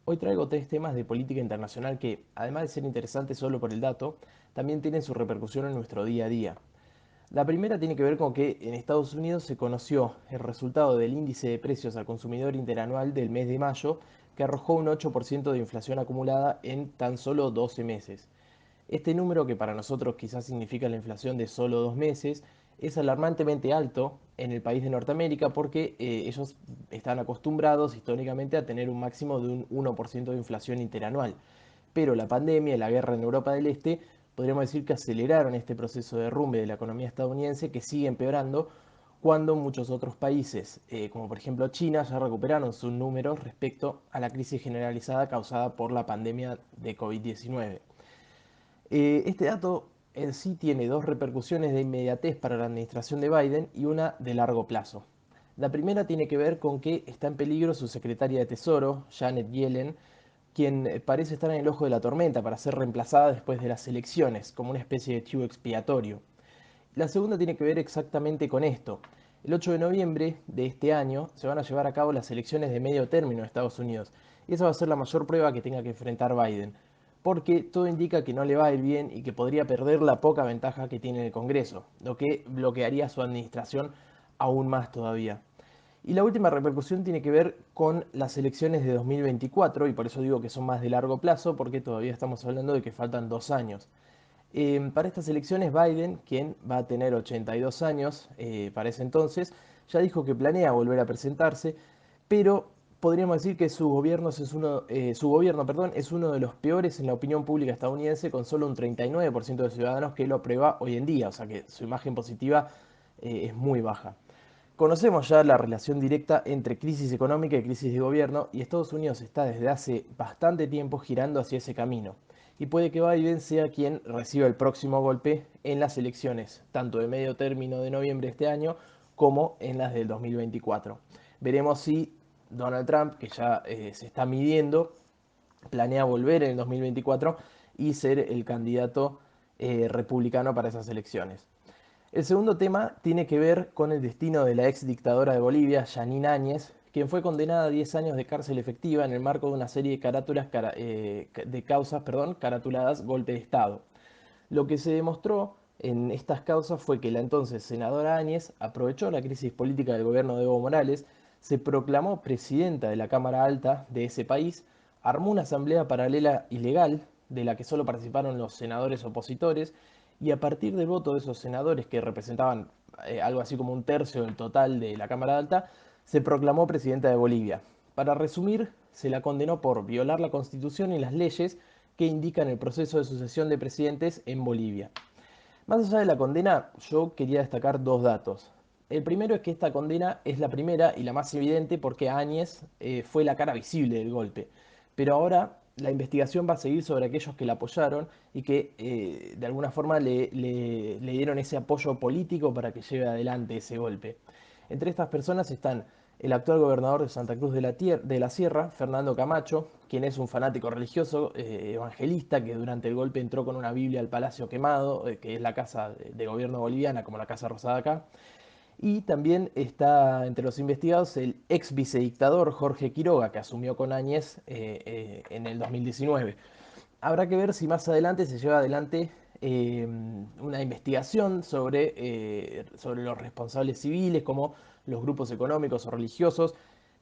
Hoy traigo tres temas de política internacional que, además de ser interesantes solo por el dato, también tienen su repercusión en nuestro día a día. La primera tiene que ver con que en Estados Unidos se conoció el resultado del índice de precios al consumidor interanual del mes de mayo, que arrojó un 8% de inflación acumulada en tan solo 12 meses. Este número, que para nosotros quizás significa la inflación de solo 2 meses, es alarmantemente alto en el país de Norteamérica porque ellos están acostumbrados históricamente a tener un máximo de un 1% de inflación interanual. Pero la pandemia y la guerra en Europa del Este podríamos decir que aceleraron este proceso de derrumbe de la economía estadounidense, que sigue empeorando cuando muchos otros países, como por ejemplo China, ya recuperaron sus números respecto a la crisis generalizada causada por la pandemia de COVID-19. Este dato en sí tiene dos repercusiones de inmediatez para la administración de Biden y una de largo plazo. La primera tiene que ver con que está en peligro su secretaria de Tesoro, Janet Yellen, quien parece estar en el ojo de la tormenta para ser reemplazada después de las elecciones, como una especie de chivo expiatorio. La segunda tiene que ver exactamente con esto. El 8 de noviembre de este año se van a llevar a cabo las elecciones de medio término de Estados Unidos. Y esa va a ser la mayor prueba que tenga que enfrentar Biden, porque todo indica que no le va a ir bien y que podría perder la poca ventaja que tiene en el Congreso, lo que bloquearía su administración aún más todavía. Y la última repercusión tiene que ver con las elecciones de 2024, y por eso digo que son más de largo plazo, porque todavía estamos hablando de que faltan 2 años. Para estas elecciones, Biden, quien va a tener 82 años para ese entonces, ya dijo que planea volver a presentarse, pero podríamos decir que su gobierno, perdón, es uno de los peores en la opinión pública estadounidense, con solo un 39% de ciudadanos que lo aprueba hoy en día, o sea que su imagen positiva es muy baja. Conocemos ya la relación directa entre crisis económica y crisis de gobierno, y Estados Unidos está desde hace bastante tiempo girando hacia ese camino. Y puede que Biden sea quien reciba el próximo golpe en las elecciones, tanto de medio término de noviembre de este año como en las del 2024. Veremos si Donald Trump, que ya se está midiendo, planea volver en el 2024 y ser el candidato republicano para esas elecciones. El segundo tema tiene que ver con el destino de la ex dictadora de Bolivia, Yanine Áñez, quien fue condenada a 10 años de cárcel efectiva en el marco de una serie de, causas caratuladas golpe de Estado. Lo que se demostró en estas causas fue que la entonces senadora Áñez aprovechó la crisis política del gobierno de Evo Morales, se proclamó presidenta de la Cámara Alta de ese país, armó una asamblea paralela ilegal de la que solo participaron los senadores opositores, y a partir del voto de esos senadores, que representaban algo así como un tercio del total de la Cámara Alta, se proclamó presidenta de Bolivia. Para resumir, se la condenó por violar la Constitución y las leyes que indican el proceso de sucesión de presidentes en Bolivia. Más allá de la condena, yo quería destacar dos datos. El primero es que esta condena es la primera y la más evidente porque Áñez fue la cara visible del golpe. Pero ahora la investigación va a seguir sobre aquellos que la apoyaron y que de alguna forma le dieron ese apoyo político para que lleve adelante ese golpe. Entre estas personas están el actual gobernador de Santa Cruz de la Sierra, Fernando Camacho, quien es un fanático religioso evangelista que durante el golpe entró con una Biblia al Palacio Quemado, que es la casa de gobierno boliviana, como la Casa Rosada acá. Y también está entre los investigados el ex vicedictador Jorge Quiroga, que asumió con Áñez en el 2019. Habrá que ver si más adelante se lleva adelante una investigación sobre los responsables civiles, como los grupos económicos o religiosos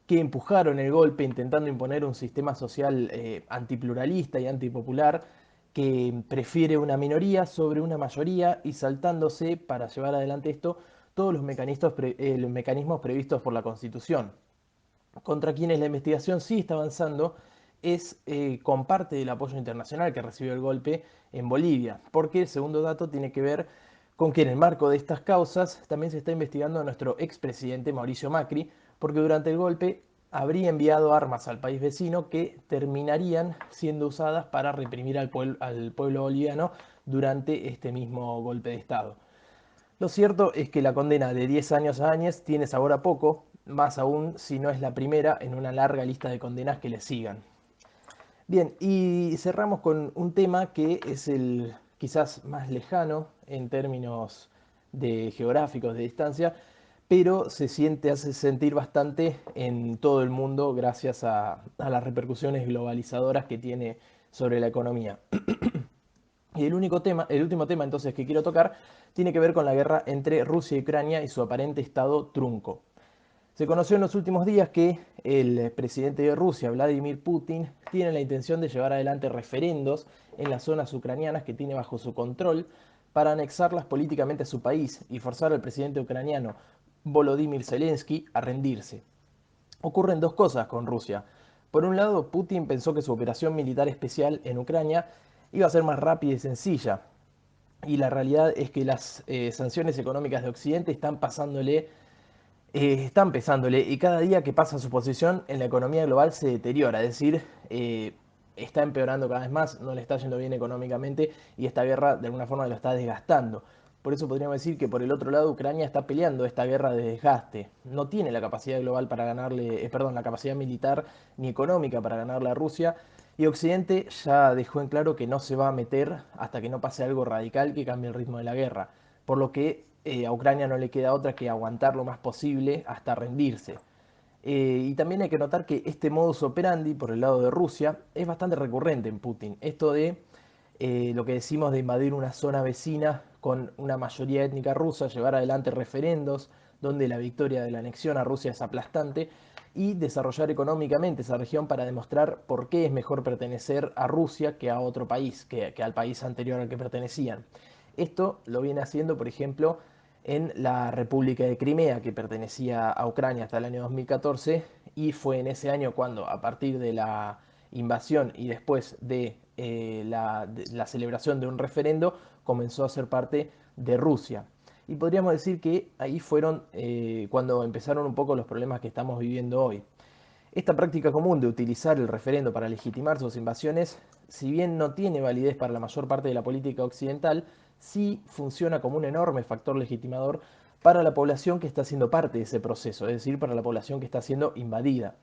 que empujaron el golpe intentando imponer un sistema social antipluralista y antipopular que prefiere una minoría sobre una mayoría y saltándose para llevar adelante esto todos los mecanismos previstos por la Constitución. Contra quienes la investigación sí está avanzando es con parte del apoyo internacional que recibió el golpe en Bolivia, porque el segundo dato tiene que ver con que en el marco de estas causas también se está investigando a nuestro expresidente Mauricio Macri, porque durante el golpe habría enviado armas al país vecino que terminarían siendo usadas para reprimir al pueblo boliviano durante este mismo golpe de Estado. Lo cierto es que la condena de 10 años a Áñez tiene sabor a poco, más aún si no es la primera en una larga lista de condenas que le sigan. Bien, y cerramos con un tema que es el quizás más lejano en términos de geográficos de distancia, pero se siente, hace sentir bastante en todo el mundo gracias a las repercusiones globalizadoras que tiene sobre la economía. Y el último tema entonces que quiero tocar tiene que ver con la guerra entre Rusia y Ucrania y su aparente estado trunco. Se conoció en los últimos días que el presidente de Rusia, Vladimir Putin, tiene la intención de llevar adelante referendos en las zonas ucranianas que tiene bajo su control para anexarlas políticamente a su país y forzar al presidente ucraniano Volodymyr Zelensky a rendirse. Ocurren dos cosas con Rusia. Por un lado, Putin pensó que su operación militar especial en Ucrania iba a ser más rápida y sencilla, y la realidad es que las sanciones económicas de Occidente están pesándole, y cada día que pasa su posición en la economía global se deteriora, es decir, está empeorando cada vez más, no le está yendo bien económicamente y esta guerra de alguna forma lo está desgastando. Por eso podríamos decir que por el otro lado Ucrania está peleando esta guerra de desgaste. No tiene la capacidad global para ganarle, perdón, la capacidad militar ni económica para ganarle a Rusia. Y Occidente ya dejó en claro que no se va a meter hasta que no pase algo radical que cambie el ritmo de la guerra. Por lo que a Ucrania no le queda otra que aguantar lo más posible hasta rendirse. Y también hay que notar que este modus operandi por el lado de Rusia es bastante recurrente en Putin. Esto de lo que decimos de invadir una zona vecina con una mayoría étnica rusa, llevar adelante referendos donde la victoria de la anexión a Rusia es aplastante y desarrollar económicamente esa región para demostrar por qué es mejor pertenecer a Rusia que a otro país, que al país anterior al que pertenecían. Esto lo viene haciendo, por ejemplo, en la República de Crimea, que pertenecía a Ucrania hasta el año 2014, y fue en ese año cuando, a partir de la invasión y después de la celebración de un referendo, comenzó a ser parte de Rusia. Y podríamos decir que ahí fueron cuando empezaron un poco los problemas que estamos viviendo hoy. Esta práctica común de utilizar el referendo para legitimar sus invasiones, si bien no tiene validez para la mayor parte de la política occidental, sí funciona como un enorme factor legitimador para la población que está siendo parte de ese proceso, es decir, para la población que está siendo invadida.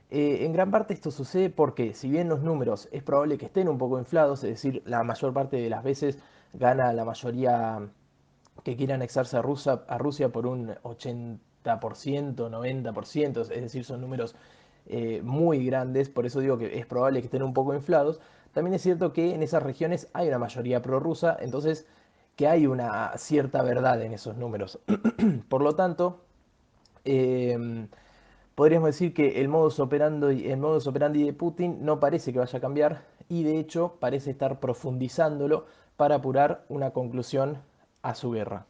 En gran parte esto sucede porque, si bien los números es probable que estén un poco inflados, es decir, la mayor parte de las veces gana la mayoría que quiere anexarse a Rusia por un 80%, 90%, es decir, son números muy grandes, por eso digo que es probable que estén un poco inflados. También es cierto que en esas regiones hay una mayoría prorrusa, entonces que hay una cierta verdad en esos números. Por lo tanto, eh, podríamos decir que el modus operandi de Putin no parece que vaya a cambiar y de hecho parece estar profundizándolo para apurar una conclusión a su guerra.